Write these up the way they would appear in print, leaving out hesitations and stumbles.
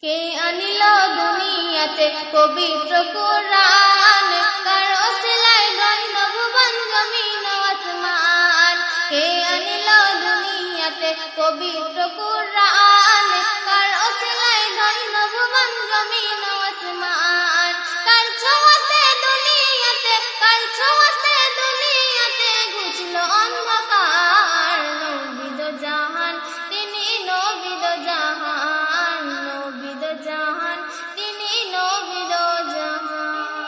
কে আনিল দুনিয়াতে পবিত্র কুরআন, কার ওসিলায় গণ্য ভুবন জমিন ও আসমান। কে আনিল দুনিয়াতে পবিত্র কুরআন, কার ওসিলায় গণ্য ভুবন জমিন ও আসমান। কার ছোঁয়াতে দুনিয়াতে, কার ছোঁয়াতে দুনিয়াতে ঘুচলো অন্ধকার। নবীদ জাহান তিনি, নবীদ জাহান, নবীদ জাহান তিনি, নবীদ জাহান।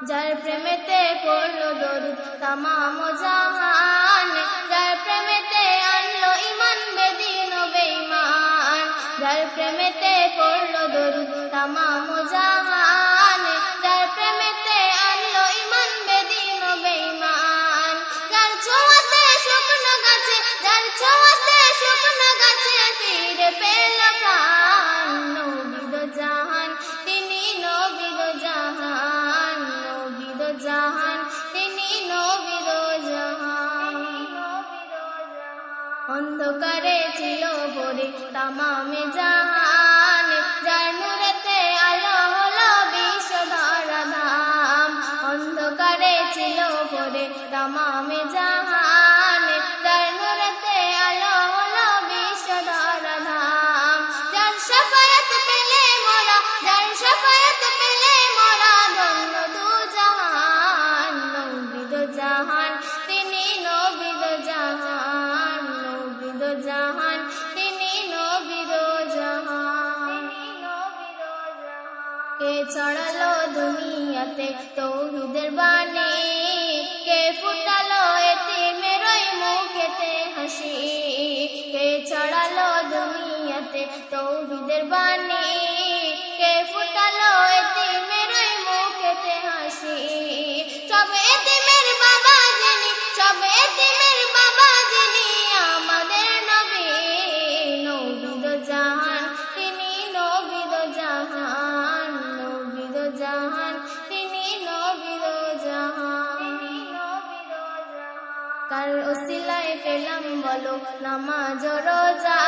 যার প্রেমেতে পড়লো দরুদ তামাম জাহান, যার প্রেমেতে আনলো ঈমান বেদীন ও বেঈমান। যার প্রেমেতে পড়লো দরুদ তামাম জাহান, যার প্রেমেতে আনলো ঈমান বেদীন ও বেঈমান। যার ছোঁয়াতে শুকনো গাছে, যার ছোঁয়াতে শুকনো গাছে ফিরে পেল প্রাণ। নবীদ জাহান তিনি, নবীদ জাহান, নবীদ জাহান তিনি, নবীদ জাহান। অন্ধকারে ছিল ভরে তামামে জাহান, যার নূরেতে আলো হলো বিশ্ব ধরাধাম। অন্ধকারে ছিল ভরে তামামে জাহান, যার নূরেতে আলো হলো বিশ্ব ধরাধাম। যার শাফায়াত পেলে মোরা, যার শাফায়াত পেলে মোরা ধন্য দু জাহান। নবীদ জাহান তিনি, নবীদ জাহান, নবীদ জাহান তিনি, নবীদ জাহান। কে ছড়ালো দুনিয়াতে তৌহিদের বাণী, কে ফুটালো এতিমের ওই মুখেতে হাসি। কে ছড়ালো দুনিয়াতে তৌহিদের বাণী, কে ফুটালো এতিমের ওই মুখেতে হাসি। সব এতিমের বাবা যিনি, সব এতিমের বাবা যিনি আমাদের নবী। নবীদ জাহান তিনি, নবীদ জাহান, নবীদ জাহান তিনি, নবীদ জাহান। কার ওসিলায় পেলাম বলো নামাজ ও রোজা,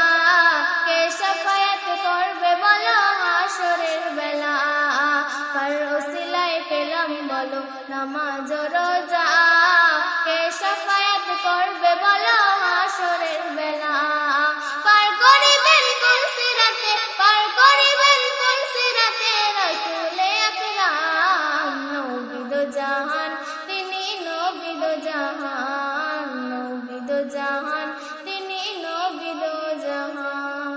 কে শাফায়াত করবে বলো হাশরের বেলা। কার ওসিলায় পেলাম বলো নামাজ ও রোজা, কে শাফায়াত করবে বলো হাশরের বেলা। পার করিবেন কোন সিরাতে, পার করিবেন কোন সিরাতে রাসূলে আকরাম। নবীদ জাহান তিনি, নবীদ জাহান, নবীদ জাহান তিনি, নবীদ জাহান।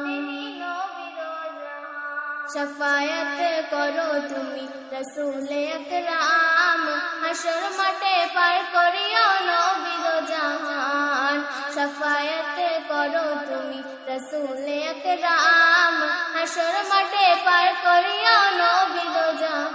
শাফায়াত করো তুমি রাসূলে আকরাম, হাশর মাঠে পার করিও নবীদ জাহান। শাফায়াত করো তুমি রাসূলে আকরাম, হাশর মাঠে পার করিও নবীদ জাহান।